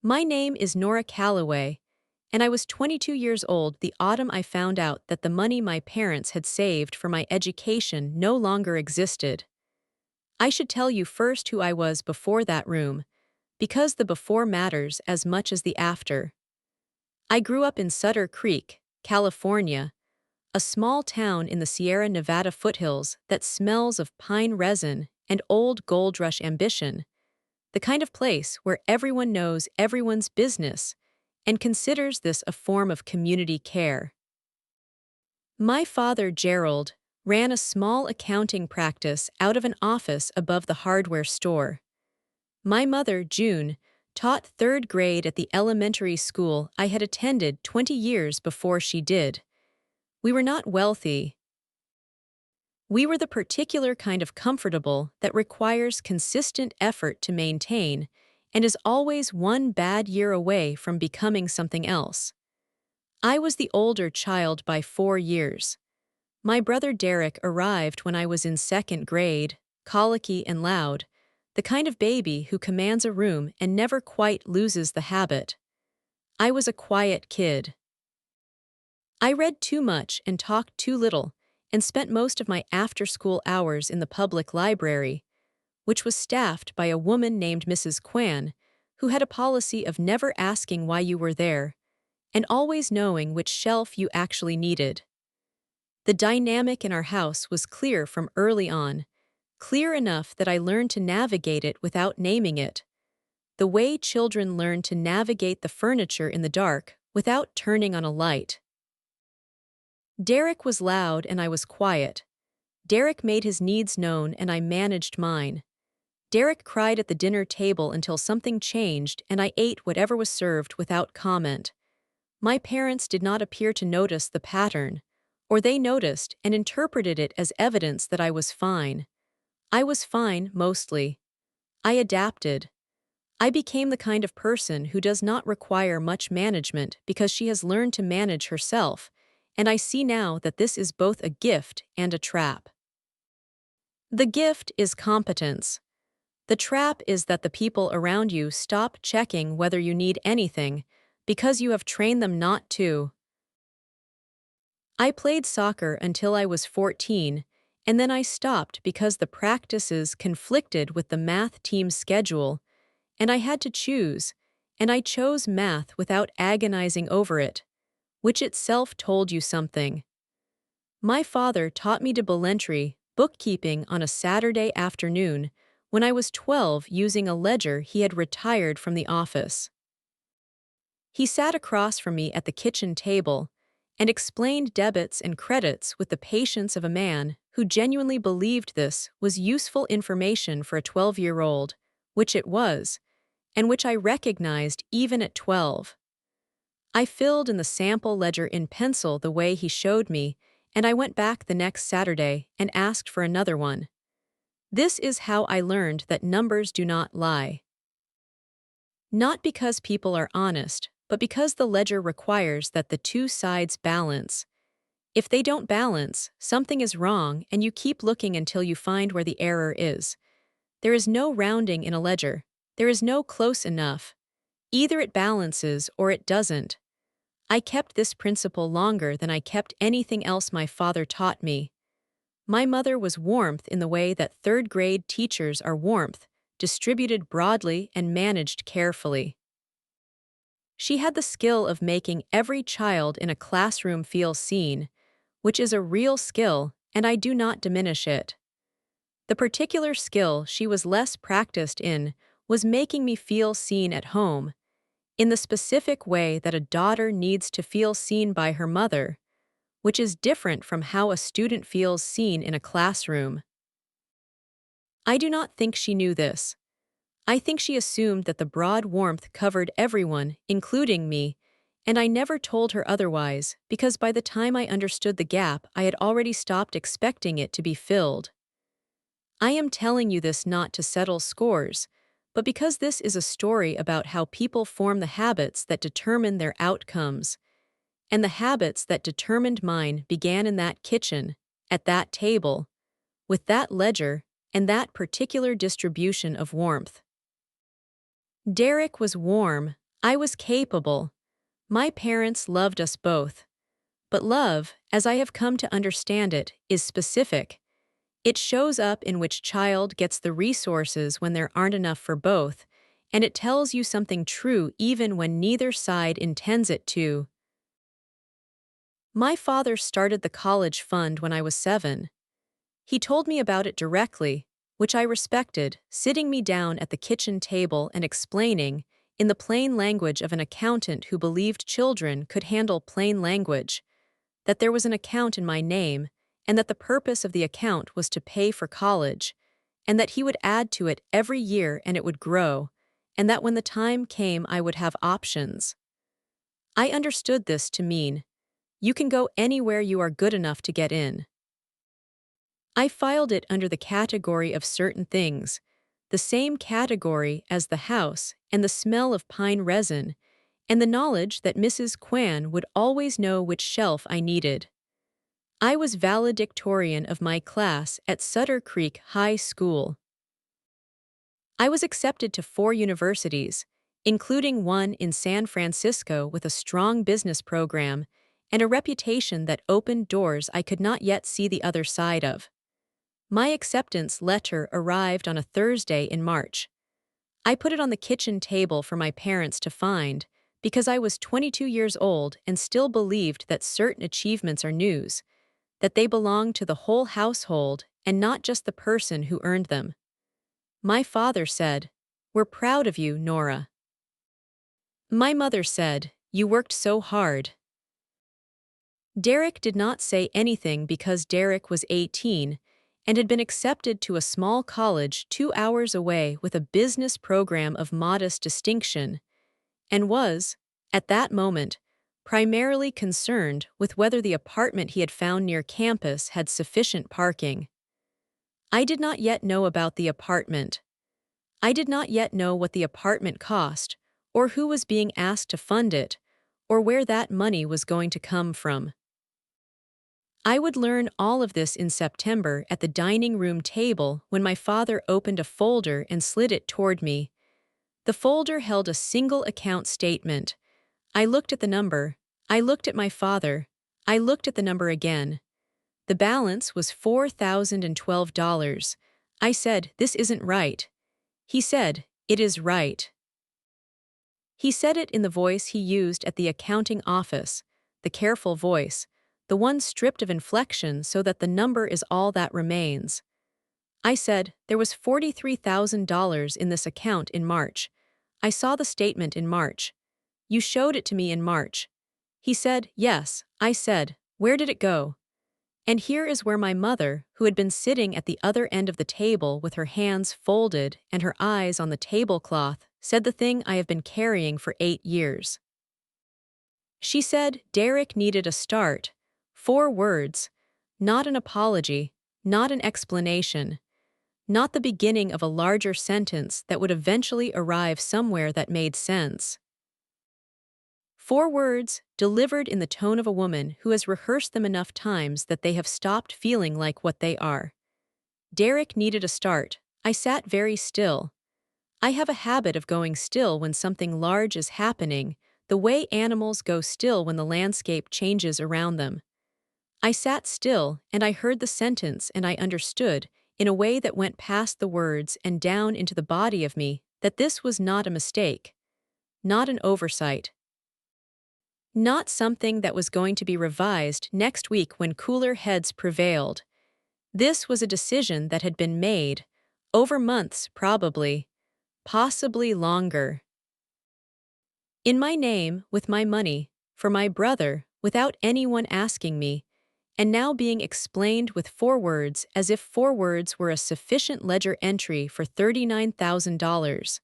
My name is Nora Calloway, and I was 22 years old the autumn I found out that the money my parents had saved for my education no longer existed. I should tell you first who I was before that room, because the before matters as much as the after. I grew up in Sutter Creek, California, a small town in the Sierra Nevada foothills that smells of pine resin and old gold rush ambition, the kind of place where everyone knows everyone's business and considers this a form of community care. My father, Gerald, ran a small accounting practice out of an office above the hardware store. My mother, June, taught third grade at the elementary school I had attended 20 years before she did. We were not wealthy. We were the particular kind of comfortable that requires consistent effort to maintain and is always one bad year away from becoming something else. I was the older child by 4 years. My brother Derek arrived when I was in second grade, colicky and loud, the kind of baby who commands a room and never quite loses the habit. I was a quiet kid. I read too much and talked too little, and spent most of my after-school hours in the public library, which was staffed by a woman named Mrs. Kwan, who had a policy of never asking why you were there, and always knowing which shelf you actually needed. The dynamic in our house was clear from early on, clear enough that I learned to navigate it without naming it, the way children learn to navigate the furniture in the dark without turning on a light. Derek was loud and I was quiet. Derek made his needs known and I managed mine. Derek cried at the dinner table until something changed and I ate whatever was served without comment. My parents did not appear to notice the pattern, or they noticed and interpreted it as evidence that I was fine. I was fine, mostly. I adapted. I became the kind of person who does not require much management because she has learned to manage herself, and I see now that this is both a gift and a trap. The gift is competence. The trap is that the people around you stop checking whether you need anything because you have trained them not to. I played soccer until I was 14, and then I stopped because the practices conflicted with the math team's schedule, and I had to choose, and I chose math without agonizing over it, which itself told you something. My father taught me debentry bookkeeping on a Saturday afternoon when I was 12 using a ledger he had retired from the office. He sat across from me at the kitchen table and explained debits and credits with the patience of a man who genuinely believed this was useful information for a 12-year-old, which it was, and which I recognized even at 12. I filled in the sample ledger in pencil the way he showed me, and I went back the next Saturday and asked for another one. This is how I learned that numbers do not lie. Not because people are honest, but because the ledger requires that the two sides balance. If they don't balance, something is wrong and you keep looking until you find where the error is. There is no rounding in a ledger. There is no close enough. Either it balances or it doesn't. I kept this principle longer than I kept anything else my father taught me. My mother was warmth in the way that third-grade teachers are warmth, distributed broadly and managed carefully. She had the skill of making every child in a classroom feel seen, which is a real skill, and I do not diminish it. The particular skill she was less practiced in was making me feel seen at home, in the specific way that a daughter needs to feel seen by her mother, which is different from how a student feels seen in a classroom. I do not think she knew this. I think she assumed that the broad warmth covered everyone, including me, and I never told her otherwise because by the time I understood the gap I had already stopped expecting it to be filled. I am telling you this not to settle scores, but because this is a story about how people form the habits that determine their outcomes. And the habits that determined mine began in that kitchen, at that table, with that ledger, and that particular distribution of warmth. Derek was warm, I was capable. My parents loved us both. But love, as I have come to understand it, is specific. It shows up in which child gets the resources when there aren't enough for both, and it tells you something true even when neither side intends it to. My father started the college fund when I was 7. He told me about it directly, which I respected, sitting me down at the kitchen table and explaining, in the plain language of an accountant who believed children could handle plain language, that there was an account in my name, and that the purpose of the account was to pay for college, and that he would add to it every year and it would grow, and that when the time came I would have options. I understood this to mean, you can go anywhere you are good enough to get in. I filed it under the category of certain things, the same category as the house and the smell of pine resin, and the knowledge that Mrs. Kwan would always know which shelf I needed. I was valedictorian of my class at Sutter Creek High School. I was accepted to 4 universities, including one in San Francisco with a strong business program and a reputation that opened doors I could not yet see the other side of. My acceptance letter arrived on a Thursday in March. I put it on the kitchen table for my parents to find because I was 22 years old and still believed that certain achievements are news, that they belong to the whole household and not just the person who earned them. My father said, "We're proud of you, Nora." My mother said, "You worked so hard." Derek did not say anything because Derek was 18 and had been accepted to a small college 2 hours away with a business program of modest distinction, and was, at that moment, primarily concerned with whether the apartment he had found near campus had sufficient parking. I did not yet know about the apartment. I did not yet know what the apartment cost, or who was being asked to fund it, or where that money was going to come from. I would learn all of this in September at the dining room table when my father opened a folder and slid it toward me. The folder held a single account statement. I looked at the number. I looked at my father. I looked at the number again. The balance was $4,012. I said, "This isn't right." He said, "It is right." He said it in the voice he used at the accounting office, the careful voice, the one stripped of inflection so that the number is all that remains. I said, "There was $43,000 in this account in March. I saw the statement in March. You showed it to me in March." He said, "Yes." I said, "Where did it go?" And here is where my mother, who had been sitting at the other end of the table with her hands folded and her eyes on the tablecloth, said the thing I have been carrying for 8 years. She said Derek needed a start. 4 words. Not an apology, not an explanation, not the beginning of a larger sentence that would eventually arrive somewhere that made sense. 4 words, delivered in the tone of a woman who has rehearsed them enough times that they have stopped feeling like what they are. Derek needed a start. I sat very still. I have a habit of going still when something large is happening, the way animals go still when the landscape changes around them. I sat still, and I heard the sentence and I understood, in a way that went past the words and down into the body of me, that this was not a mistake, not an oversight, not something that was going to be revised next week when cooler heads prevailed. This was a decision that had been made, over months probably, possibly longer. In my name, with my money, for my brother, without anyone asking me, and now being explained with 4 words as if 4 words were a sufficient ledger entry for $39,000.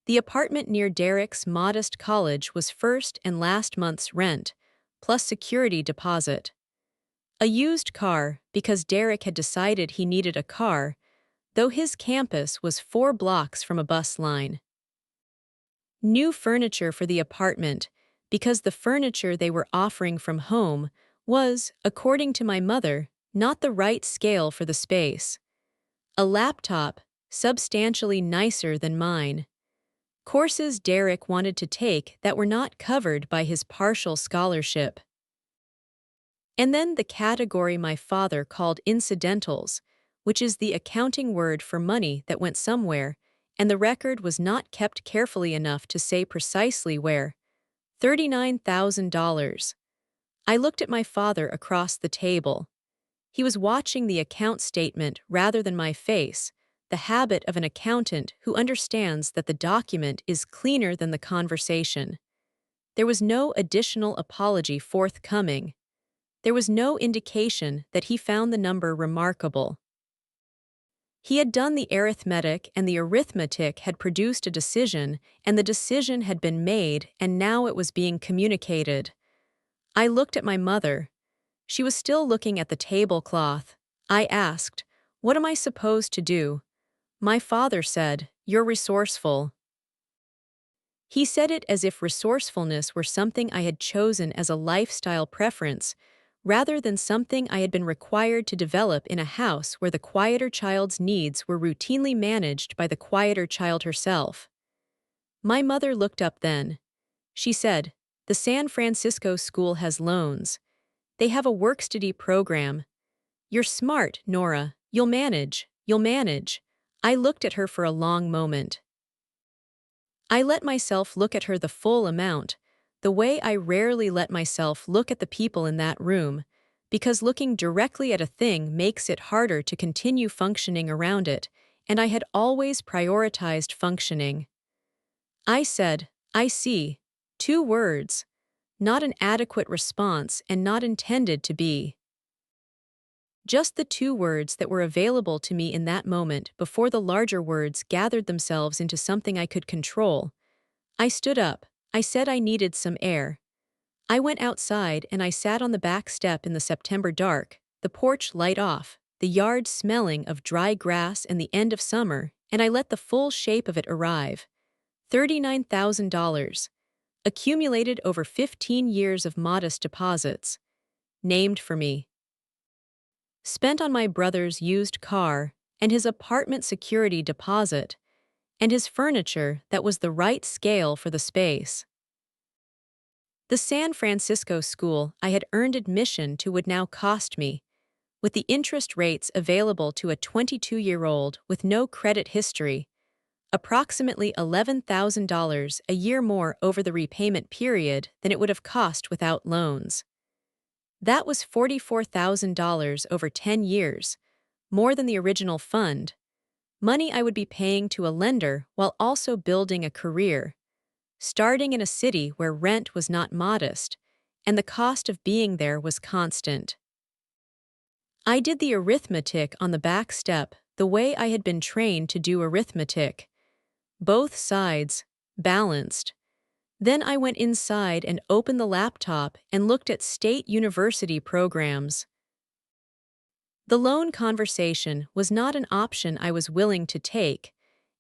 The apartment near Derek's modest college was first and last month's rent, plus security deposit. A used car, because Derek had decided he needed a car, though his campus was 4 blocks from a bus line. New furniture for the apartment, because the furniture they were offering from home was, according to my mother, not the right scale for the space. A laptop, substantially nicer than mine. Courses Derek wanted to take that were not covered by his partial scholarship. And then the category my father called incidentals, which is the accounting word for money that went somewhere, and the record was not kept carefully enough to say precisely where. $39,000. I looked at my father across the table. He was watching the account statement rather than my face, the habit of an accountant who understands that the document is cleaner than the conversation. There was no additional apology forthcoming. There was no indication that he found the number remarkable. He had done the arithmetic, and the arithmetic had produced a decision, and the decision had been made, and now it was being communicated. I looked at my mother. She was still looking at the tablecloth. I asked, "What am I supposed to do?" My father said, "You're resourceful." He said it as if resourcefulness were something I had chosen as a lifestyle preference, rather than something I had been required to develop in a house where the quieter child's needs were routinely managed by the quieter child herself. My mother looked up then. She said, "The San Francisco school has loans. They have a work-study program. You're smart, Nora. You'll manage. You'll manage." I looked at her for a long moment. I let myself look at her the full amount, the way I rarely let myself look at the people in that room, because looking directly at a thing makes it harder to continue functioning around it, and I had always prioritized functioning. I said, "I see." 2 words. Not an adequate response and not intended to be. Just the 2 words that were available to me in that moment before the larger words gathered themselves into something I could control. I stood up. I said I needed some air. I went outside and I sat on the back step in the September dark, the porch light off, the yard smelling of dry grass and the end of summer, and I let the full shape of it arrive. $39,000. Accumulated over 15 years of modest deposits. Named for me. Spent on my brother's used car, and his apartment security deposit, and his furniture that was the right scale for the space. The San Francisco school I had earned admission to would now cost me, with the interest rates available to a 22-year-old with no credit history, approximately $11,000 a year more over the repayment period than it would have cost without loans. That was $44,000 over 10 years, more than the original fund, money I would be paying to a lender while also building a career, starting in a city where rent was not modest, and the cost of being there was constant. I did the arithmetic on the back step the way I had been trained to do arithmetic. Both sides, balanced. Then I went inside and opened the laptop and looked at state university programs. The loan conversation was not an option I was willing to take,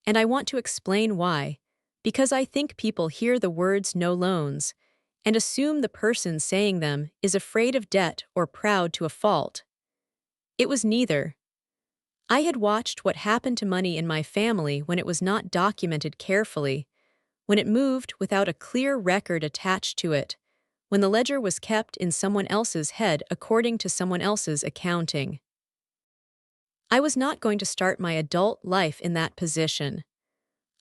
and I want to explain why, because I think people hear the words "no loans" and assume the person saying them is afraid of debt or proud to a fault. It was neither. I had watched what happened to money in my family when it was not documented carefully, when it moved without a clear record attached to it, when the ledger was kept in someone else's head according to someone else's accounting. I was not going to start my adult life in that position.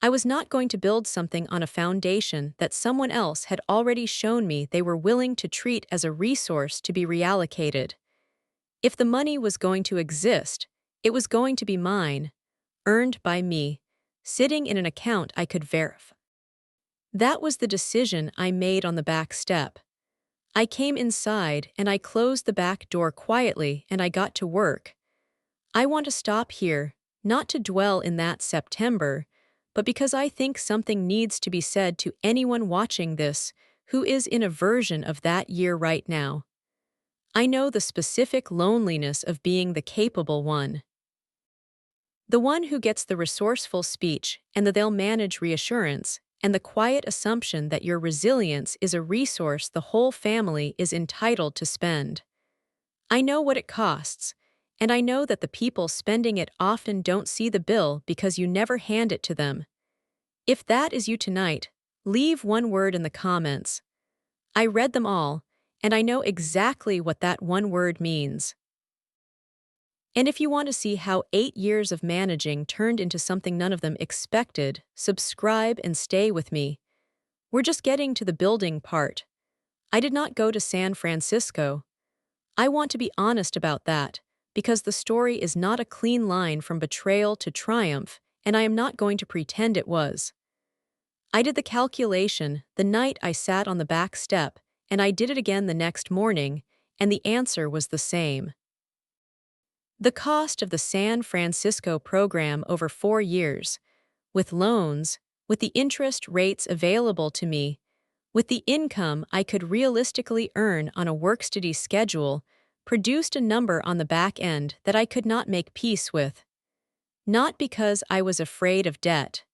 I was not going to build something on a foundation that someone else had already shown me they were willing to treat as a resource to be reallocated. If the money was going to exist, it was going to be mine, earned by me, sitting in an account I could verify. That was the decision I made on the back step. I came inside and I closed the back door quietly and I got to work. I want to stop here, not to dwell in that September, but because I think something needs to be said to anyone watching this who is in a version of that year right now. I know the specific loneliness of being the capable one. The one who gets the resourceful speech and the they'll manage reassurance, and the quiet assumption that your resilience is a resource the whole family is entitled to spend. I know what it costs, and I know that the people spending it often don't see the bill because you never hand it to them. If that is you tonight, leave one word in the comments. I read them all, and I know exactly what that one word means. And if you want to see how 8 years of managing turned into something none of them expected, subscribe and stay with me. We're just getting to the building part. I did not go to San Francisco. I want to be honest about that, because the story is not a clean line from betrayal to triumph, and I am not going to pretend it was. I did the calculation the night I sat on the back step, and I did it again the next morning, and the answer was the same. The cost of the San Francisco program over 4 years, with loans, with the interest rates available to me, with the income I could realistically earn on a work-study schedule, produced a number on the back end that I could not make peace with. Not because I was afraid of debt.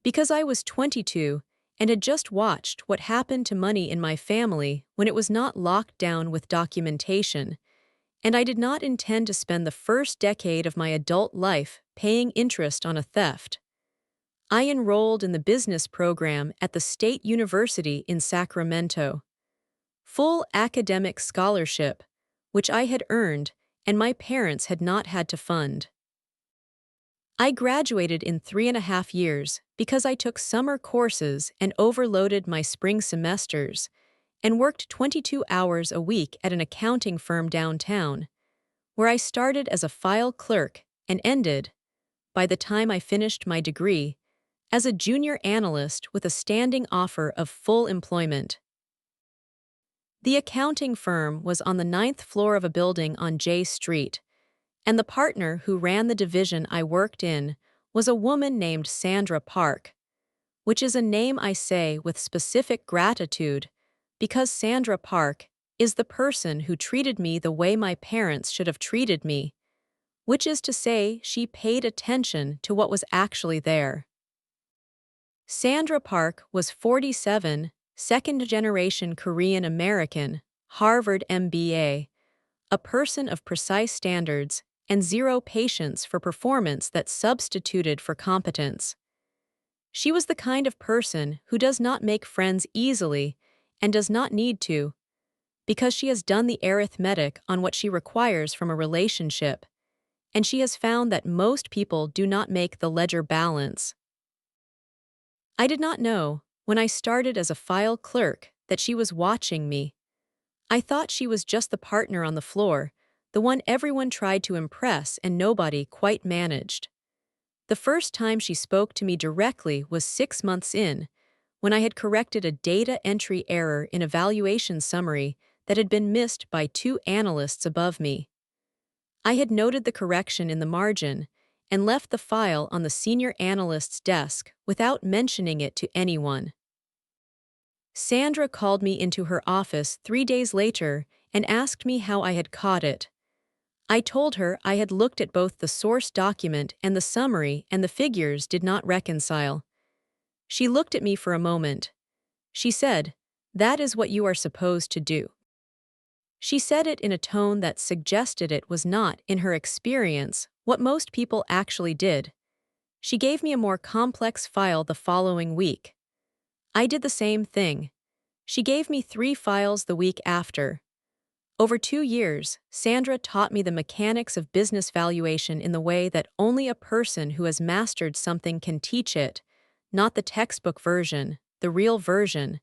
Because I was 22 and had just watched what happened to money in my family when it was not locked down with documentation, and I did not intend to spend the first decade of my adult life paying interest on a theft. I enrolled in the business program at the State University in Sacramento. Full academic scholarship, which I had earned and my parents had not had to fund. I graduated in 3.5 years because I took summer courses and overloaded my spring semesters, and worked 22 hours a week at an accounting firm downtown, where I started as a file clerk and ended, by the time I finished my degree, as a junior analyst with a standing offer of full employment. The accounting firm was on the 9th floor of a building on J Street, and the partner who ran the division I worked in was a woman named Sandra Park, which is a name I say with specific gratitude because Sandra Park is the person who treated me the way my parents should have treated me, which is to say she paid attention to what was actually there. Sandra Park was 47, second-generation Korean American, Harvard MBA, a person of precise standards and zero patience for performance that substituted for competence. She was the kind of person who does not make friends easily and does not need to, because she has done the arithmetic on what she requires from a relationship, and she has found that most people do not make the ledger balance. I did not know, when I started as a file clerk, that she was watching me. I thought she was just the partner on the floor, the one everyone tried to impress and nobody quite managed. The first time she spoke to me directly was 6 months in, when I had corrected a data entry error in a valuation summary that had been missed by 2 analysts above me. I had noted the correction in the margin and left the file on the senior analyst's desk without mentioning it to anyone. Sandra called me into her office 3 days later and asked me how I had caught it. I told her I had looked at both the source document and the summary and the figures did not reconcile. She looked at me for a moment. She said, "That is what you are supposed to do." She said it in a tone that suggested it was not, in her experience, what most people actually did. She gave me a more complex file the following week. I did the same thing. She gave me 3 files the week after. Over 2 years, Sandra taught me the mechanics of business valuation in the way that only a person who has mastered something can teach it, not the textbook version, the real version,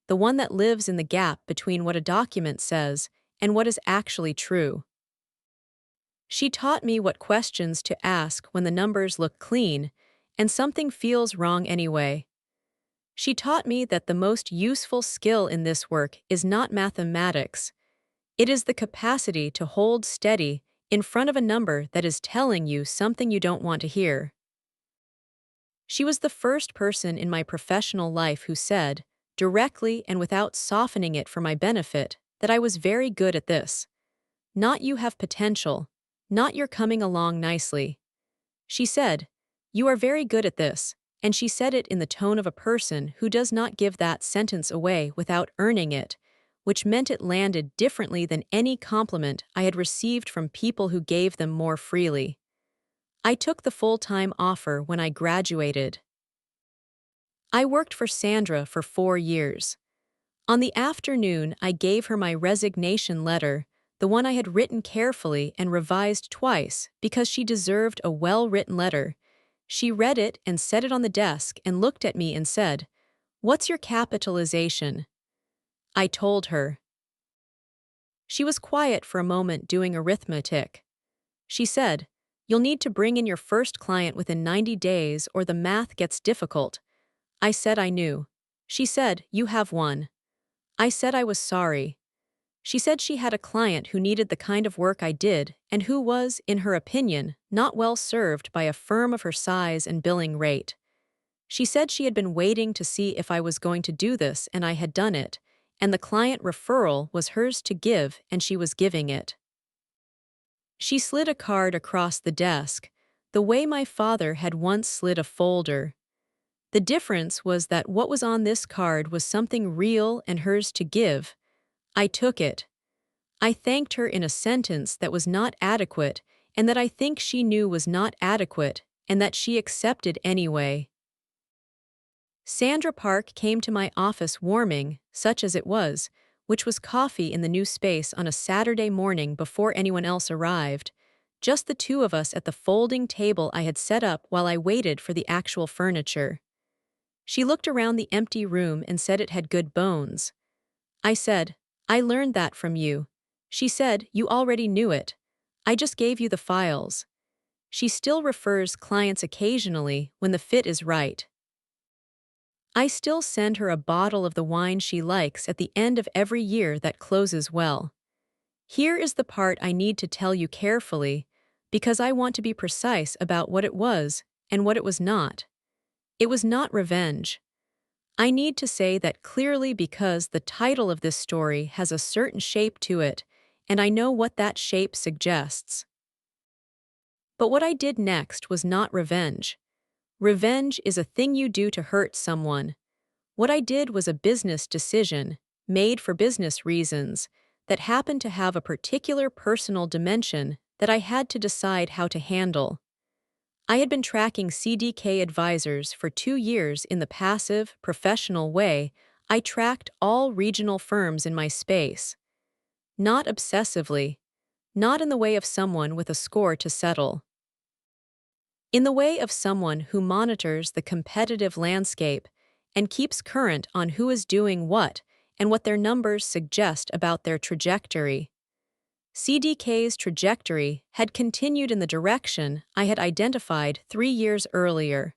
the one that lives in the gap between what a document says and what is actually true. She taught me what questions to ask when the numbers look clean and something feels wrong anyway. She taught me that the most useful skill in this work is not mathematics. It is the capacity to hold steady in front of a number that is telling you something you don't want to hear. She was the first person in my professional life who said, directly and without softening it for my benefit, that I was very good at this. Not you have potential, not you're coming along nicely. She said, "You are very good at this," and she said it in the tone of a person who does not give that sentence away without earning it, which meant it landed differently than any compliment I had received from people who gave them more freely. I took the full-time offer when I graduated. I worked for Sandra for 4 years. On the afternoon, I gave her my resignation letter, the one I had written carefully and revised twice because she deserved a well-written letter. She read it and set it on the desk and looked at me and said, "What's your capitalization?" I told her. She was quiet for a moment doing arithmetic. She said, "You'll need to bring in your first client within 90 days or the math gets difficult." I said I knew. She said, "You have one." I said I was sorry. She said she had a client who needed the kind of work I did and who was, in her opinion, not well served by a firm of her size and billing rate. She said she had been waiting to see if I was going to do this and I had done it, and the client referral was hers to give and she was giving it. She slid a card across the desk, the way my father had once slid a folder. The difference was that what was on this card was something real and hers to give. I took it. I thanked her in a sentence that was not adequate and that I think she knew was not adequate and that she accepted anyway. Sandra Park came to my office warming, such as it was, which was coffee in the new space on a Saturday morning before anyone else arrived, just the two of us at the folding table I had set up while I waited for the actual furniture. She looked around the empty room and said it had good bones. I said, "I learned that from you." She said, "You already knew it. I just gave you the files." She still refers clients occasionally when the fit is right. I still send her a bottle of the wine she likes at the end of every year that closes well. Here is the part I need to tell you carefully, because I want to be precise about what it was and what it was not. It was not revenge. I need to say that clearly because the title of this story has a certain shape to it, and I know what that shape suggests. But what I did next was not revenge. Revenge is a thing you do to hurt someone. What I did was a business decision, made for business reasons, that happened to have a particular personal dimension that I had to decide how to handle. I had been tracking CDK advisors for 2 years in the passive, professional way I tracked all regional firms in my space. Not obsessively, not in the way of someone with a score to settle. In the way of someone who monitors the competitive landscape and keeps current on who is doing what and what their numbers suggest about their trajectory. CDK's trajectory had continued in the direction I had identified 3 years earlier.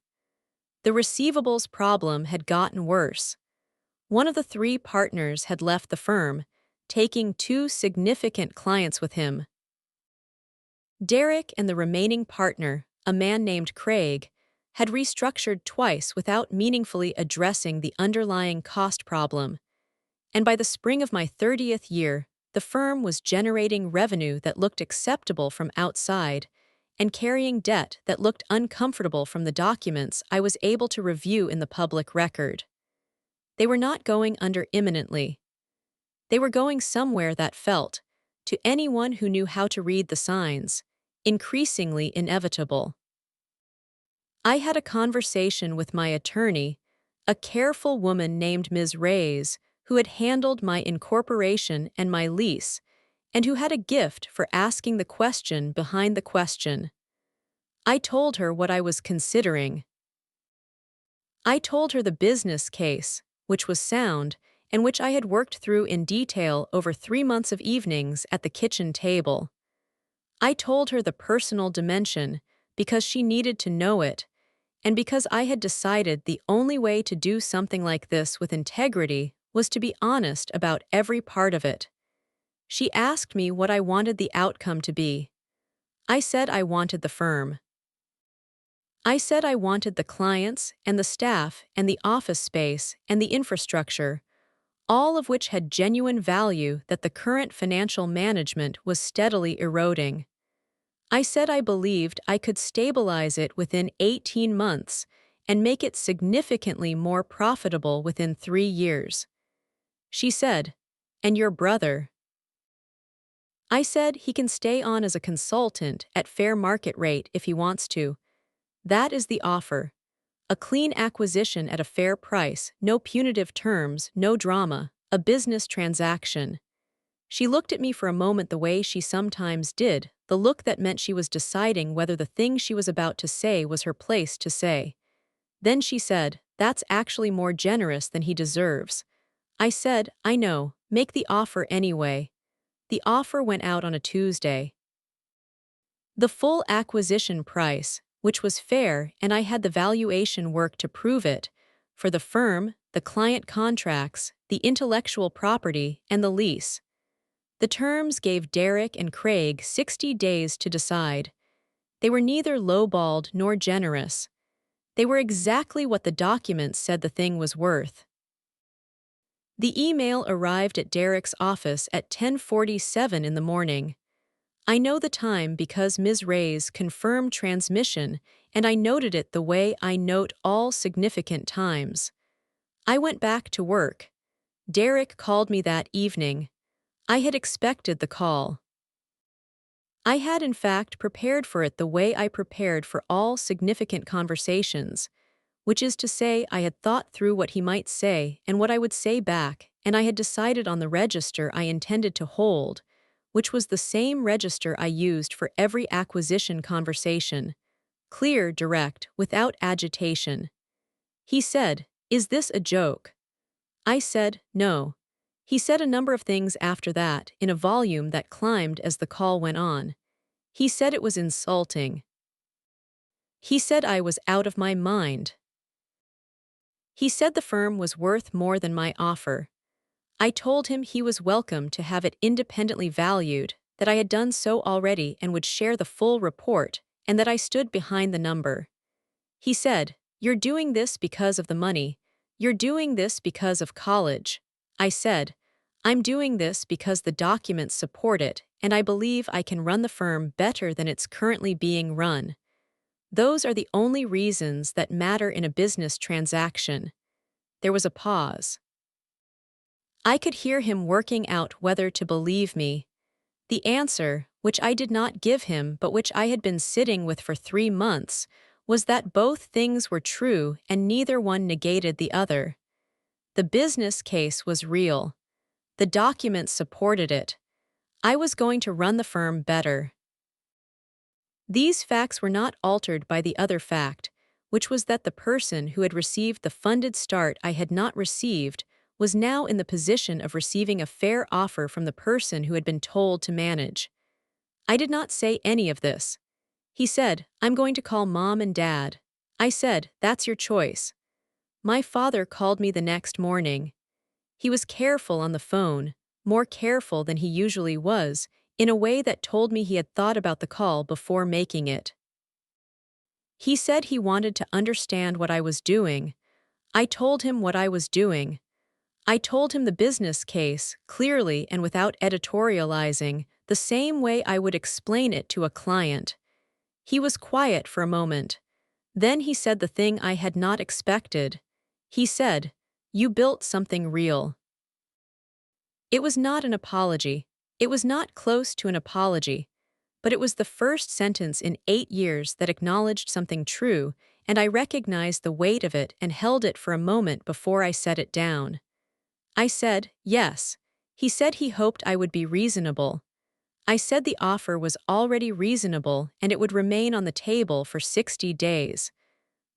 The receivables problem had gotten worse. One of the three partners had left the firm, taking 2 significant clients with him. Derek and the remaining partner, a man named Craig, had restructured twice without meaningfully addressing the underlying cost problem, and by the spring of my 30th year, the firm was generating revenue that looked acceptable from outside and carrying debt that looked uncomfortable from the documents I was able to review in the public record. They were not going under imminently. They were going somewhere that felt, to anyone who knew how to read the signs, increasingly inevitable. I had a conversation with my attorney, a careful woman named Ms. Reyes, who had handled my incorporation and my lease, and who had a gift for asking the question behind the question. I told her what I was considering. I told her the business case, which was sound, and which I had worked through in detail over 3 months of evenings at the kitchen table. I told her the personal dimension, because she needed to know it, and because I had decided the only way to do something like this with integrity was to be honest about every part of it. She asked me what I wanted the outcome to be. I said I wanted the firm. I said I wanted the clients and the staff and the office space and the infrastructure, all of which had genuine value that the current financial management was steadily eroding. I said I believed I could stabilize it within 18 months and make it significantly more profitable within 3 years. She said, "And your brother?" I said he can stay on as a consultant at fair market rate if he wants to. That is the offer. A clean acquisition at a fair price, no punitive terms, no drama, a business transaction. She looked at me for a moment the way she sometimes did, the look that meant she was deciding whether the thing she was about to say was her place to say. Then she said, "That's actually more generous than he deserves." I said, "I know, make the offer anyway." The offer went out on a Tuesday. The full acquisition price, which was fair, and I had the valuation work to prove it, for the firm, the client contracts, the intellectual property, and the lease. The terms gave Derek and Craig 60 days to decide. They were neither lowballed nor generous. They were exactly what the documents said the thing was worth. The email arrived at Derek's office at 10:47 in the morning. I know the time because Ms. Ray's confirmed transmission, and I noted it the way I note all significant times. I went back to work. Derek called me that evening. I had expected the call. I had in fact prepared for it the way I prepared for all significant conversations, which is to say I had thought through what he might say and what I would say back, and I had decided on the register I intended to hold, which was the same register I used for every acquisition conversation. Clear, direct, without agitation. He said, "Is this a joke?" I said, "No." He said a number of things after that, in a volume that climbed as the call went on. He said it was insulting. He said I was out of my mind. He said the firm was worth more than my offer. I told him he was welcome to have it independently valued, that I had done so already and would share the full report, and that I stood behind the number. He said, "You're doing this because of the money. You're doing this because of college." I said, "I'm doing this because the documents support it, and I believe I can run the firm better than it's currently being run. Those are the only reasons that matter in a business transaction." There was a pause. I could hear him working out whether to believe me. The answer, which I did not give him but which I had been sitting with for 3 months, was that both things were true and neither one negated the other. The business case was real. The documents supported it. I was going to run the firm better. These facts were not altered by the other fact, which was that the person who had received the funded start I had not received was now in the position of receiving a fair offer from the person who had been told to manage. I did not say any of this. He said, "I'm going to call Mom and Dad." I said, "That's your choice." My father called me the next morning. He was careful on the phone, more careful than he usually was, in a way that told me he had thought about the call before making it. He said he wanted to understand what I was doing. I told him what I was doing. I told him the business case, clearly and without editorializing, the same way I would explain it to a client. He was quiet for a moment. Then he said the thing I had not expected. He said, "You built something real." It was not an apology. It was not close to an apology. But it was the first sentence in 8 years that acknowledged something true, and I recognized the weight of it and held it for a moment before I set it down. I said, "Yes." He said he hoped I would be reasonable. I said the offer was already reasonable and it would remain on the table for 60 days.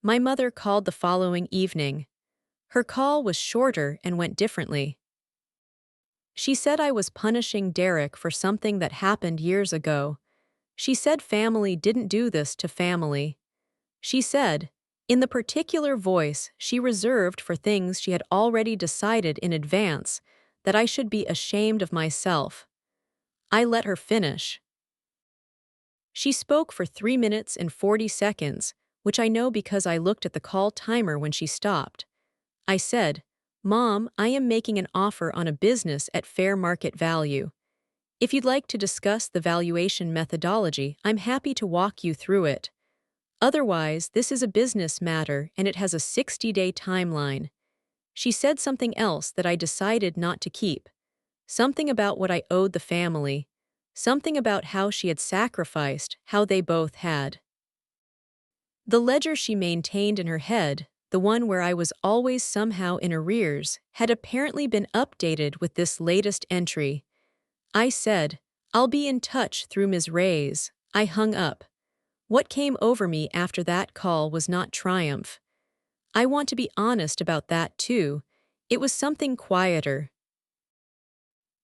My mother called the following evening. Her call was shorter and went differently. She said I was punishing Derek for something that happened years ago. She said family didn't do this to family. She said, in the particular voice she reserved for things she had already decided in advance, that I should be ashamed of myself. I let her finish. She spoke for 3 minutes and 40 seconds, which I know because I looked at the call timer when she stopped. I said, "Mom, I am making an offer on a business at fair market value. If you'd like to discuss the valuation methodology, I'm happy to walk you through it. Otherwise, this is a business matter and it has a 60-day timeline." She said something else that I decided not to keep. Something about what I owed the family. Something about how she had sacrificed, how they both had. The ledger she maintained in her head, the one where I was always somehow in arrears, had apparently been updated with this latest entry. I said, "I'll be in touch through Ms. Reyes." I hung up. What came over me after that call was not triumph. I want to be honest about that too. It was something quieter.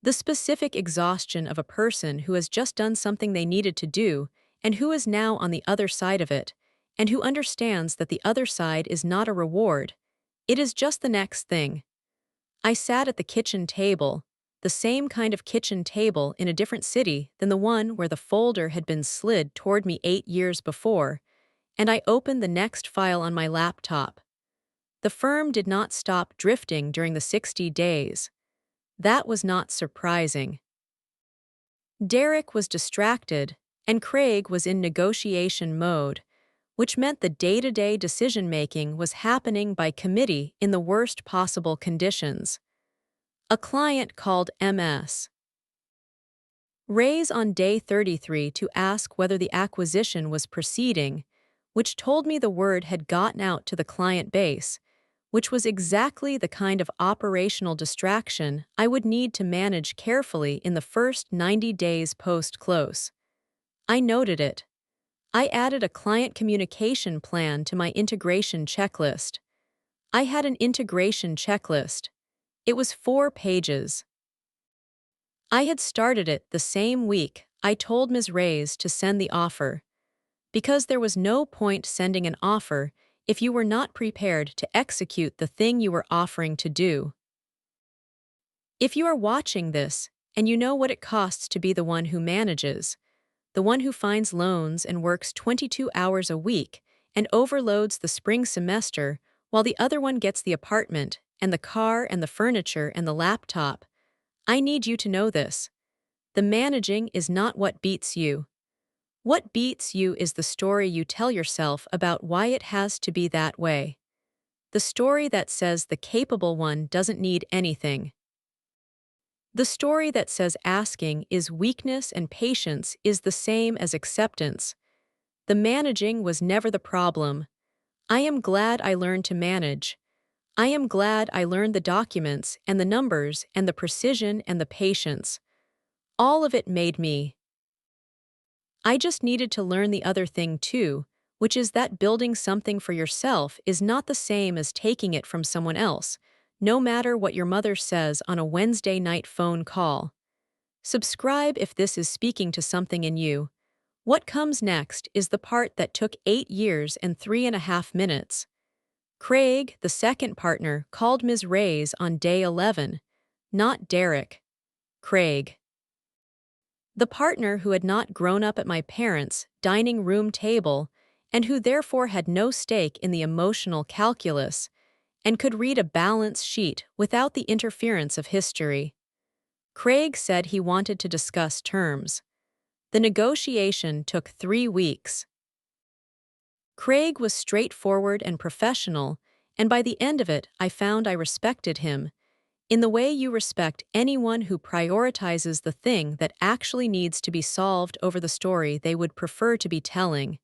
The specific exhaustion of a person who has just done something they needed to do, and who is now on the other side of it, and who understands that the other side is not a reward. It is just the next thing. I sat at the kitchen table, the same kind of kitchen table in a different city than the one where the folder had been slid toward me 8 years before, and I opened the next file on my laptop. The firm did not stop drifting during the 60 days. That was not surprising. Derek was distracted, and Craig was in negotiation mode, which meant the day-to-day decision-making was happening by committee in the worst possible conditions. A client called Ms. Reyes on day 33 to ask whether the acquisition was proceeding, which told me the word had gotten out to the client base, which was exactly the kind of operational distraction I would need to manage carefully in the first 90 days post-close. I noted it. I added a client communication plan to my integration checklist. I had an integration checklist. It was 4 pages. I had started it the same week I told Ms. Reyes to send the offer. Because there was no point sending an offer if you were not prepared to execute the thing you were offering to do. If you are watching this, and you know what it costs to be the one who manages, the one who finds loans and works 22 hours a week and overloads the spring semester while the other one gets the apartment and the car and the furniture and the laptop, I need you to know this. The managing is not what beats you. What beats you is the story you tell yourself about why it has to be that way. The story that says the capable one doesn't need anything. The story that says asking is weakness and patience is the same as acceptance. The managing was never the problem. I am glad I learned to manage. I am glad I learned the documents and the numbers and the precision and the patience. All of it made me. I just needed to learn the other thing too, which is that building something for yourself is not the same as taking it from someone else, no matter what your mother says on a Wednesday night phone call. Subscribe if this is speaking to something in you. What comes next is the part that took 8 years and 3.5 minutes. Craig, the second partner, called Ms. Reyes on day 11. Not Derek. Craig. The partner who had not grown up at my parents' dining room table and who therefore had no stake in the emotional calculus and could read a balance sheet without the interference of history. Craig said he wanted to discuss terms. The negotiation took 3 weeks. Craig was straightforward and professional, and by the end of it I found I respected him, in the way you respect anyone who prioritizes the thing that actually needs to be solved over the story they would prefer to be telling.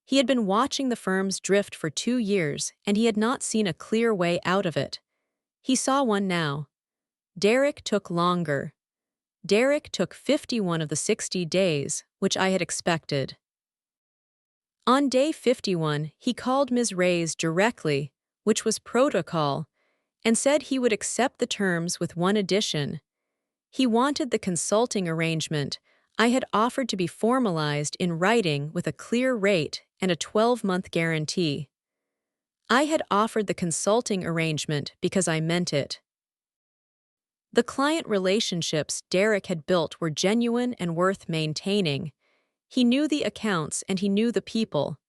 He had been watching the firm's drift for 2 years, and he had not seen a clear way out of it. He saw one now. Derek took longer. Derek took 51 of the 60 days, which I had expected. On day 51, he called Ms. Reyes directly, which was protocol, and said he would accept the terms with one addition. He wanted the consulting arrangement I had offered to be formalized in writing with a clear rate and a 12-month guarantee. I had offered the consulting arrangement because I meant it. The client relationships Derek had built were genuine and worth maintaining. He knew the accounts and he knew the people.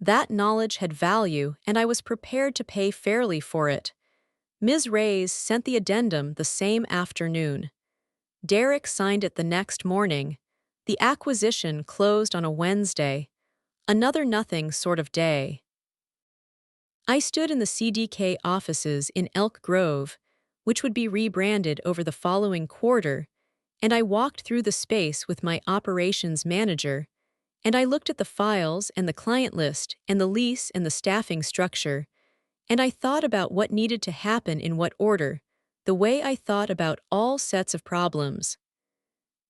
That knowledge had value, and I was prepared to pay fairly for it. Ms. Reyes sent the addendum the same afternoon. Derek signed it the next morning. The acquisition closed on a Wednesday. Another nothing sort of day. I stood in the CDK offices in Elk Grove, which would be rebranded over the following quarter, and I walked through the space with my operations manager, And I looked at the files and the client list and the lease and the staffing structure, and I thought about what needed to happen in what order, the way I thought about all sets of problems.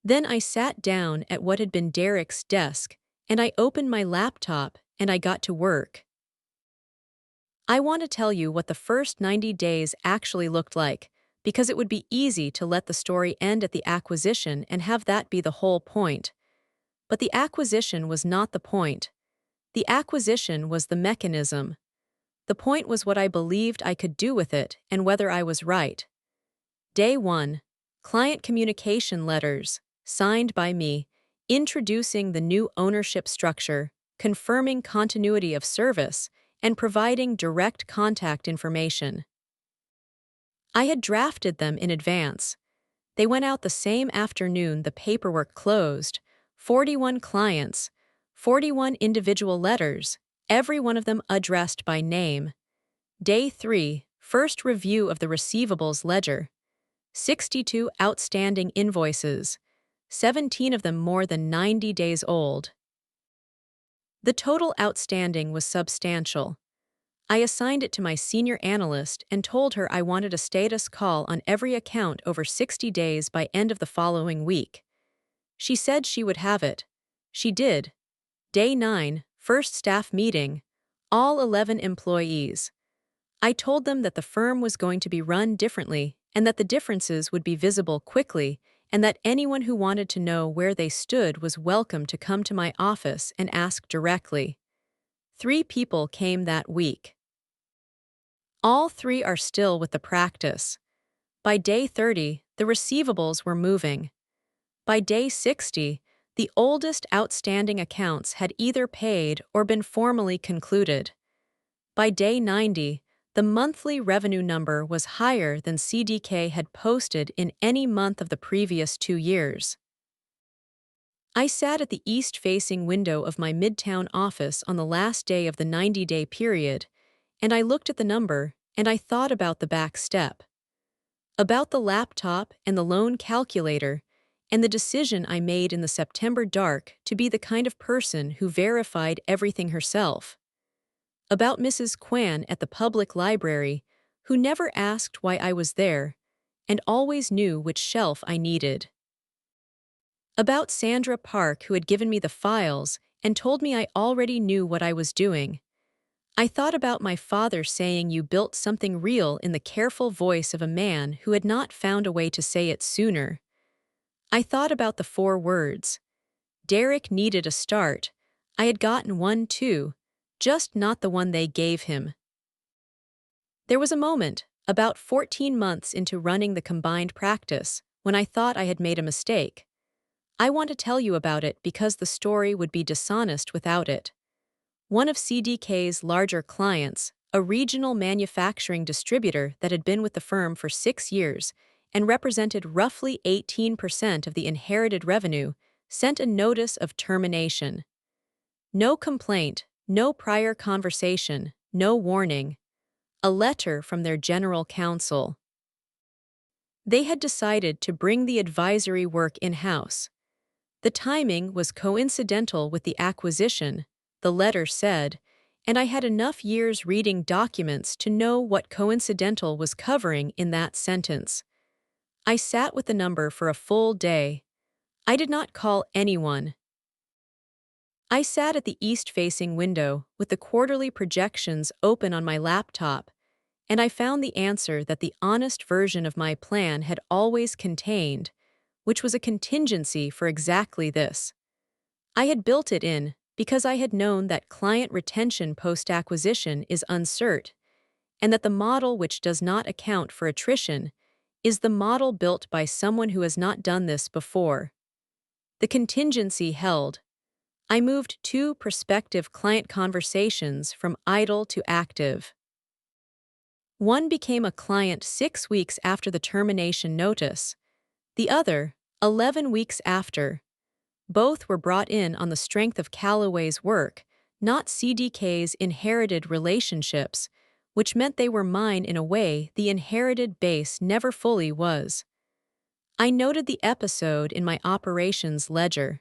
Then I sat down at what had been Derek's desk, and I opened my laptop and I got to work. I want to tell you what the first 90 days actually looked like, because it would be easy to let the story end at the acquisition and have that be the whole point. But the acquisition was not the point. The acquisition was the mechanism. The point was what I believed I could do with it and whether I was right. Day 1. Client communication letters, signed by me, introducing the new ownership structure, confirming continuity of service, and providing direct contact information. I had drafted them in advance. They went out the same afternoon the paperwork closed, 41 clients, 41 individual letters, every one of them addressed by name. Day 3, first review of the receivables ledger. 62 outstanding invoices, 17 of them more than 90 days old. The total outstanding was substantial. I assigned it to my senior analyst and told her I wanted a status call on every account over 60 days by end of the following week. She said she would have it. She did. Day 9, first staff meeting. All 11 employees. I told them that the firm was going to be run differently and that the differences would be visible quickly and that anyone who wanted to know where they stood was welcome to come to my office and ask directly. 3 people came that week. All 3 are still with the practice. By day 30, the receivables were moving. By day 60, the oldest outstanding accounts had either paid or been formally concluded. By day 90, the monthly revenue number was higher than CDK had posted in any month of the previous 2 years. I sat at the east-facing window of my midtown office on the last day of the 90-day period, and I looked at the number, and I thought about the back step. About the laptop and the loan calculator, and the decision I made in the September dark to be the kind of person who verified everything herself. About Mrs. Kwan at the public library, who never asked why I was there, and always knew which shelf I needed. About Sandra Park, who had given me the files and told me I already knew what I was doing. I thought about my father saying you built something real in the careful voice of a man who had not found a way to say it sooner. I thought about the 4 words. Derek needed a start. I had gotten one too, just not the one they gave him. There was a moment, about 14 months into running the combined practice, when I thought I had made a mistake. I want to tell you about it because the story would be dishonest without it. One of CDK's larger clients, a regional manufacturing distributor that had been with the firm for 6 years and represented roughly 18% of the inherited revenue, sent a notice of termination. No complaint, no prior conversation, no warning. A letter from their general counsel. They had decided to bring the advisory work in-house. The timing was coincidental with the acquisition, the letter said, and I had enough years reading documents to know what coincidental was covering in that sentence. I sat with the number for a full day. I did not call anyone. I sat at the east-facing window with the quarterly projections open on my laptop, and I found the answer that the honest version of my plan had always contained, which was a contingency for exactly this. I had built it in because I had known that client retention post-acquisition is uncertain, and that the model which does not account for attrition is the model built by someone who has not done this before. The contingency held. I moved 2 prospective client conversations from idle to active. One became a client 6 weeks after the termination notice, the other, 11 weeks after. Both were brought in on the strength of Callaway's work, not CDK's inherited relationships, which meant they were mine in a way the inherited base never fully was. I noted the episode in my operations ledger.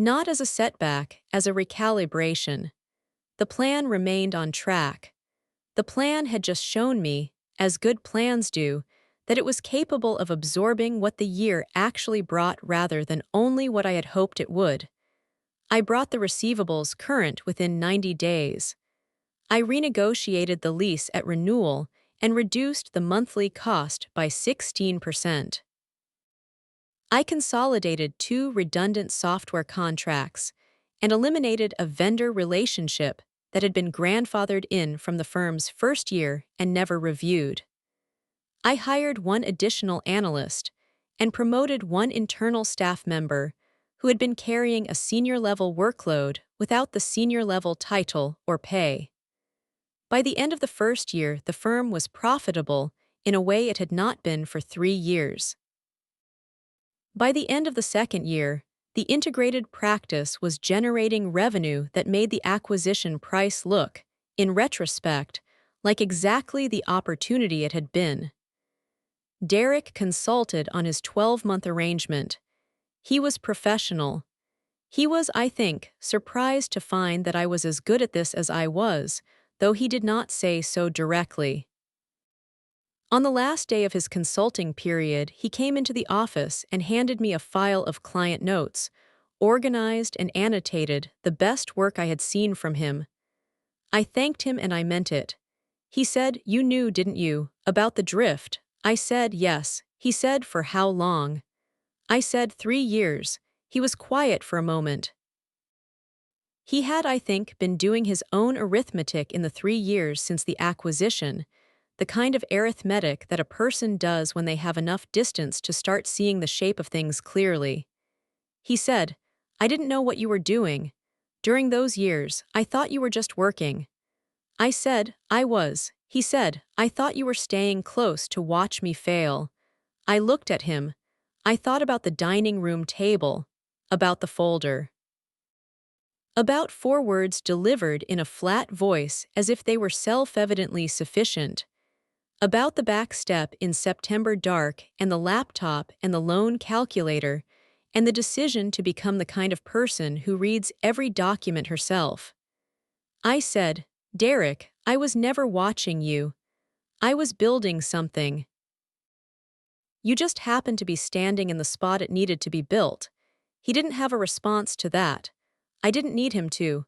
Not as a setback, as a recalibration. The plan remained on track. The plan had just shown me, as good plans do, that it was capable of absorbing what the year actually brought rather than only what I had hoped it would. I brought the receivables current within 90 days. I renegotiated the lease at renewal and reduced the monthly cost by 16%. I consolidated 2 redundant software contracts and eliminated a vendor relationship that had been grandfathered in from the firm's first year and never reviewed. I hired 1 additional analyst and promoted 1 internal staff member who had been carrying a senior-level workload without the senior-level title or pay. By the end of the first year, the firm was profitable in a way it had not been for 3 years. By the end of the second year, the integrated practice was generating revenue that made the acquisition price look, in retrospect, like exactly the opportunity it had been. Derek consulted on his 12-month arrangement. He was professional. He was, I think, surprised to find that I was as good at this as I was, though he did not say so directly. On the last day of his consulting period, he came into the office and handed me a file of client notes, organized and annotated, the best work I had seen from him. I thanked him and I meant it. He said, "You knew, didn't you, about the drift?" I said, "Yes." He said, "For how long?" I said, 3 years. He was quiet for a moment. He had, I think, been doing his own arithmetic in the 3 years since the acquisition, the kind of arithmetic that a person does when they have enough distance to start seeing the shape of things clearly. He said, "I didn't know what you were doing. During those years, I thought you were just working." I said, "I was." He said, "I thought you were staying close to watch me fail." I looked at him. I thought about the dining room table, about the folder. About 4 words delivered in a flat voice as if they were self-evidently sufficient. About the back step in September dark and the laptop and the loan calculator and the decision to become the kind of person who reads every document herself. I said, "Derek, I was never watching you. I was building something. You just happened to be standing in the spot it needed to be built." He didn't have a response to that. I didn't need him to.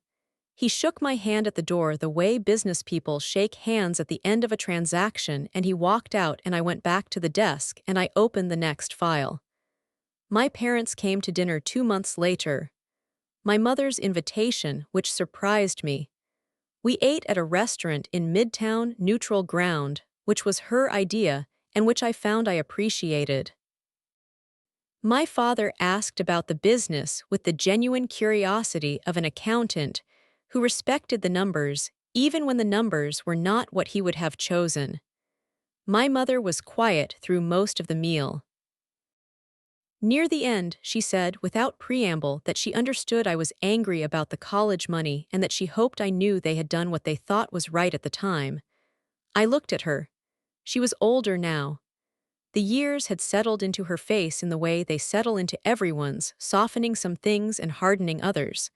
He shook my hand at the door the way business people shake hands at the end of a transaction, and he walked out and I went back to the desk and I opened the next file. My parents came to dinner 2 months later. My mother's invitation, which surprised me. We ate at a restaurant in Midtown Neutral Ground, which was her idea and which I found I appreciated. My father asked about the business with the genuine curiosity of an accountant who respected the numbers even when the numbers were not what he would have chosen. My mother was quiet through most of the meal. Near the end, she said, without preamble, that she understood I was angry about the college money and that she hoped I knew they had done what they thought was right at the time. I looked at her. She was older now. The years had settled into her face in the way they settle into everyone's, softening some things and hardening others.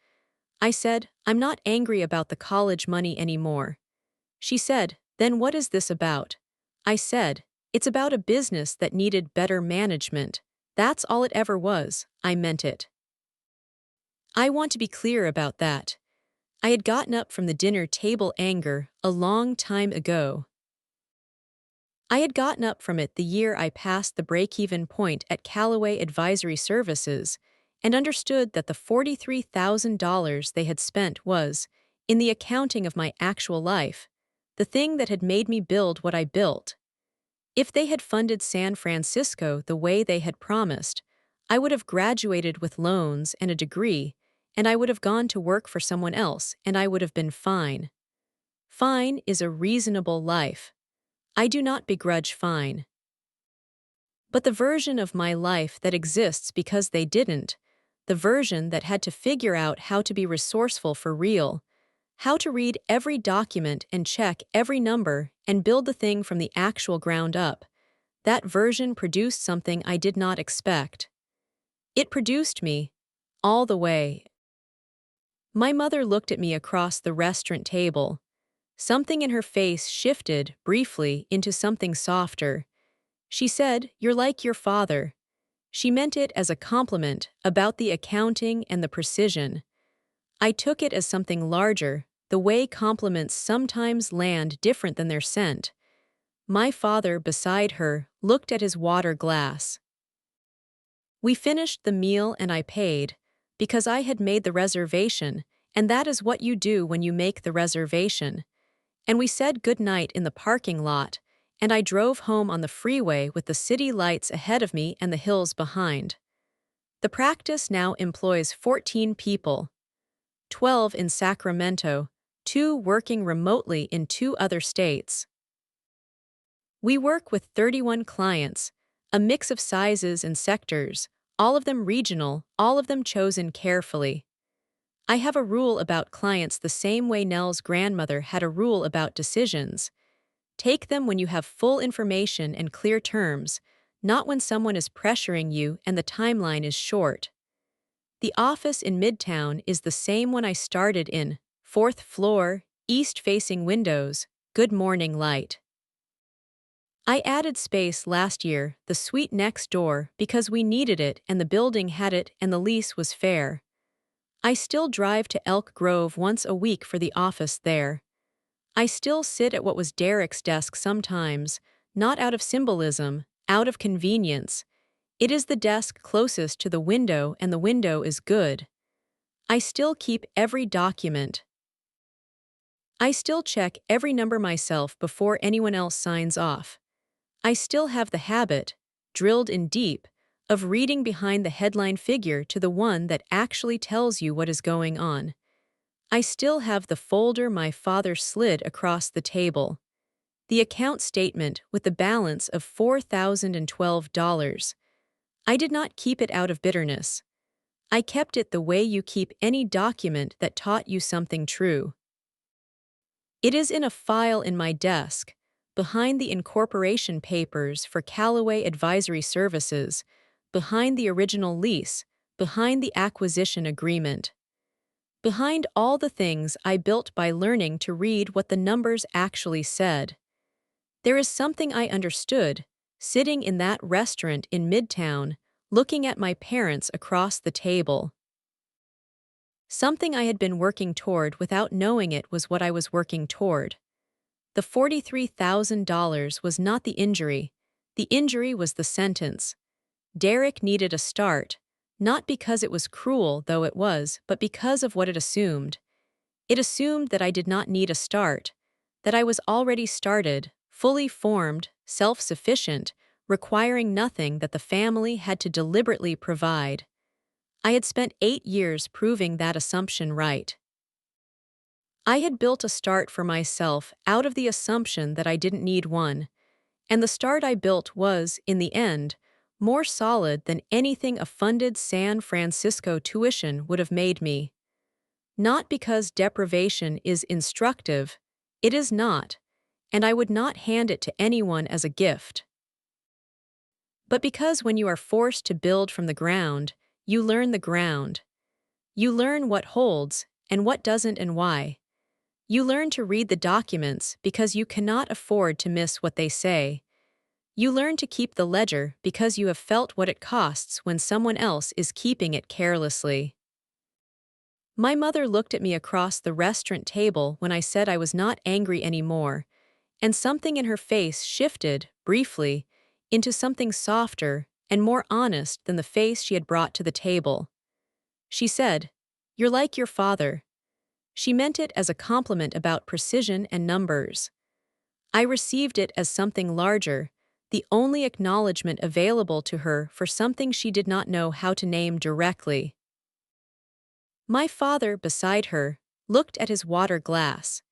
I said, "I'm not angry about the college money anymore." She said, "Then what is this about?" I said, "It's about a business that needed better management. That's all it ever was." I meant it. I want to be clear about that. I had gotten up from the dinner table anger a long time ago. I had gotten up from it the year I passed the break-even point at Callaway Advisory Services and understood that the $43,000 they had spent was, in the accounting of my actual life, the thing that had made me build what I built. If they had funded San Francisco the way they had promised, I would have graduated with loans and a degree, and I would have gone to work for someone else, and I would have been fine. Fine is a reasonable life. I do not begrudge fine. But the version of my life that exists because they didn't, the version that had to figure out how to be resourceful for real, how to read every document and check every number and build the thing from the actual ground up, that version produced something I did not expect. It produced me, all the way. My mother looked at me across the restaurant table. Something in her face shifted, briefly, into something softer. She said, "You're like your father." She meant it as a compliment about the accounting and the precision. I took it as something larger, the way compliments sometimes land different than they're sent. My father, beside her, looked at his water glass. We finished the meal and I paid, because I had made the reservation, and that is what you do when you make the reservation. And we said good night in the parking lot, and I drove home on the freeway with the city lights ahead of me and the hills behind. The practice now employs 14 people, 12 in Sacramento, 2 working remotely in 2 other states. We work with 31 clients, a mix of sizes and sectors, all of them regional, all of them chosen carefully. I have a rule about clients the same way Nell's grandmother had a rule about decisions. Take them when you have full information and clear terms, not when someone is pressuring you and the timeline is short. The office in Midtown is the same one I started in, 4th floor, east-facing windows, good morning light. I added space last year, the suite next door, because we needed it and the building had it and the lease was fair. I still drive to Elk Grove once a week for the office there. I still sit at what was Derek's desk sometimes, not out of symbolism, out of convenience. It is the desk closest to the window and the window is good. I still keep every document. I still check every number myself before anyone else signs off. I still have the habit, drilled in deep, of reading behind the headline figure to the one that actually tells you what is going on. I still have the folder my father slid across the table. The account statement with the balance of $4,012. I did not keep it out of bitterness. I kept it the way you keep any document that taught you something true. It is in a file in my desk, behind the incorporation papers for Callaway Advisory Services, behind the original lease, behind the acquisition agreement. Behind all the things I built by learning to read what the numbers actually said. There is something I understood, sitting in that restaurant in Midtown, looking at my parents across the table. Something I had been working toward without knowing it was what I was working toward. The $43,000 was not the injury was the sentence. Derek needed a start, not because it was cruel, though it was, but because of what it assumed. It assumed that I did not need a start, that I was already started, fully formed, self-sufficient, requiring nothing that the family had to deliberately provide. I had spent 8 years proving that assumption right. I had built a start for myself out of the assumption that I didn't need one, and the start I built was, in the end, more solid than anything a funded San Francisco tuition would have made me. Not because deprivation is instructive, it is not, and I would not hand it to anyone as a gift. But because when you are forced to build from the ground, you learn the ground. You learn what holds, and what doesn't and why. You learn to read the documents because you cannot afford to miss what they say. You learn to keep the ledger because you have felt what it costs when someone else is keeping it carelessly. My mother looked at me across the restaurant table when I said I was not angry anymore, and something in her face shifted, briefly, into something softer and more honest than the face she had brought to the table. She said, "You're like your father." She meant it as a compliment about precision and numbers. I received it as something larger, the only acknowledgement available to her for something she did not know how to name directly. My father, beside her, looked at his water glass.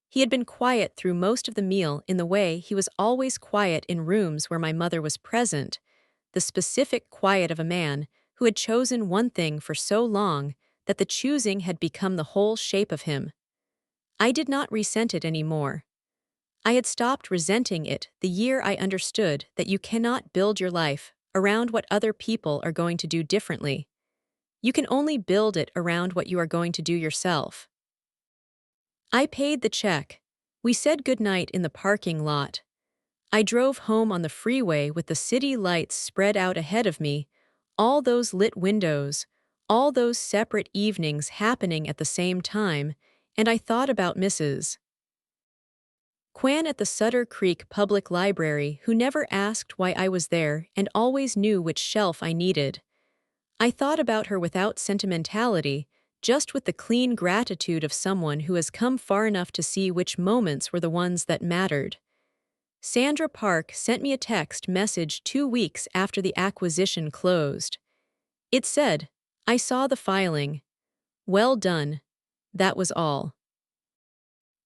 He had been quiet through most of the meal in the way he was always quiet in rooms where my mother was present, the specific quiet of a man who had chosen one thing for so long that the choosing had become the whole shape of him. I did not resent it anymore. I had stopped resenting it the year I understood that you cannot build your life around what other people are going to do differently. You can only build it around what you are going to do yourself. I paid the check. We said goodnight in the parking lot. I drove home on the freeway with the city lights spread out ahead of me, all those lit windows, all those separate evenings happening at the same time, and I thought about Mrs. Kwan at the Sutter Creek Public Library, who never asked why I was there and always knew which shelf I needed. I thought about her without sentimentality, just with the clean gratitude of someone who has come far enough to see which moments were the ones that mattered. Sandra Park sent me a text message 2 weeks after the acquisition closed. It said, "I saw the filing. Well done." That was all.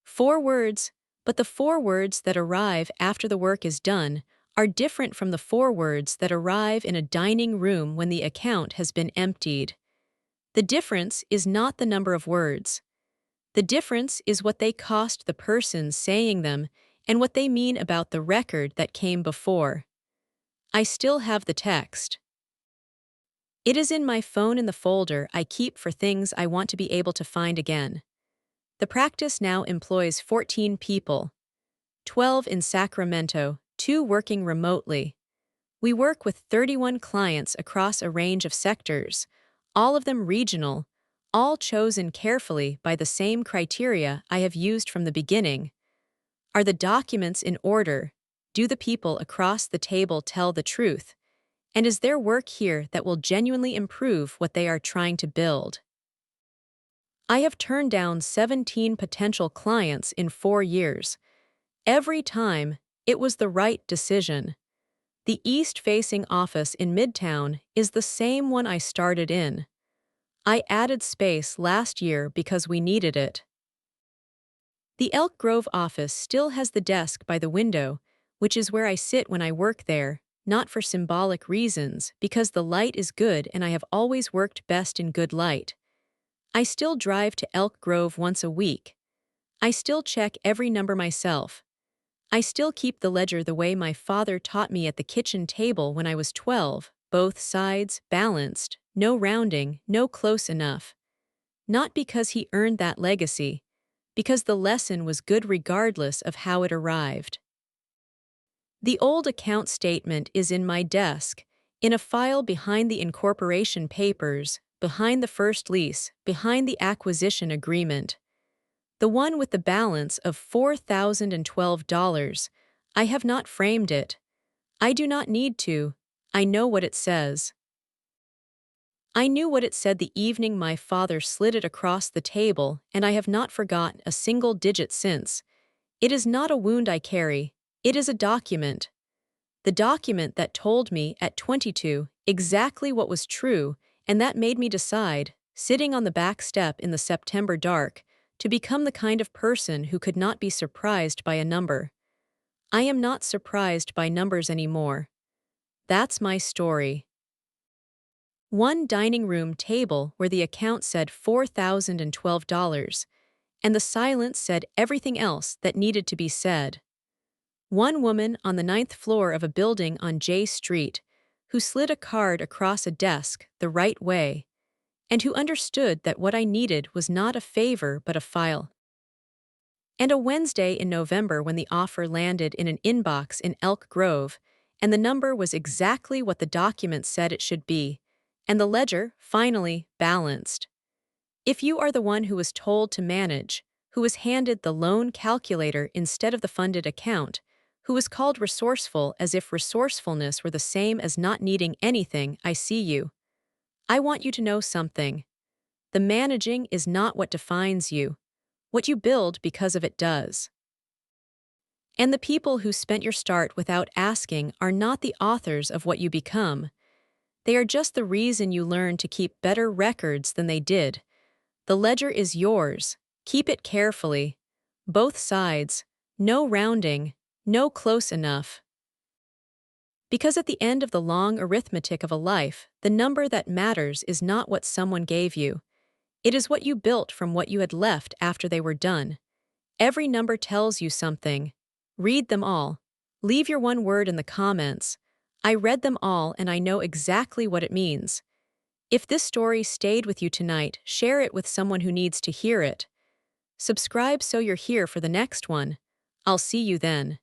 4 words, but the 4 words that arrive after the work is done are different from the 4 words that arrive in a dining room when the account has been emptied. The difference is not the number of words. The difference is what they cost the person saying them and what they mean about the record that came before. I still have the text. It is in my phone in the folder I keep for things I want to be able to find again. The practice now employs 14 people, 12 in Sacramento, 2 working remotely. We work with 31 clients across a range of sectors, all of them regional, all chosen carefully by the same criteria I have used from the beginning. Are the documents in order? Do the people across the table tell the truth? And is there work here that will genuinely improve what they are trying to build? I have turned down 17 potential clients in 4 years. Every time, it was the right decision. The east-facing office in Midtown is the same one I started in. I added space last year because we needed it. The Elk Grove office still has the desk by the window, which is where I sit when I work there, not for symbolic reasons, because the light is good and I have always worked best in good light. I still drive to Elk Grove once a week. I still check every number myself. I still keep the ledger the way my father taught me at the kitchen table when I was 12, both sides, balanced, no rounding, no close enough. Not because he earned that legacy, because the lesson was good regardless of how it arrived. The old account statement is in my desk, in a file behind the incorporation papers, behind the first lease, behind the acquisition agreement. The one with the balance of $4,012. I have not framed it. I do not need to. I know what it says. I knew what it said the evening my father slid it across the table, and I have not forgotten a single digit since. It is not a wound I carry. It is a document. The document that told me at 22 exactly what was true, and that made me decide, sitting on the back step in the September dark, to become the kind of person who could not be surprised by a number. I am not surprised by numbers anymore. That's my story. One dining room table where the account said $4,012, and the silence said everything else that needed to be said. One woman on the 9th floor of a building on J Street, who slid a card across a desk the right way, and who understood that what I needed was not a favor but a file. And a Wednesday in November when the offer landed in an inbox in Elk Grove, and the number was exactly what the document said it should be, and the ledger, finally, balanced. If you are the one who was told to manage, who was handed the loan calculator instead of the funded account, who was called resourceful as if resourcefulness were the same as not needing anything, I see you. I want you to know something. The managing is not what defines you. What you build because of it does. And the people who spent your start without asking are not the authors of what you become. They are just the reason you learn to keep better records than they did. The ledger is yours. Keep it carefully. Both sides. No rounding. No close enough. Because at the end of the long arithmetic of a life, the number that matters is not what someone gave you. It is what you built from what you had left after they were done. Every number tells you something. Read them all. Leave your one word in the comments. I read them all and I know exactly what it means. If this story stayed with you tonight, share it with someone who needs to hear it. Subscribe so you're here for the next one. I'll see you then.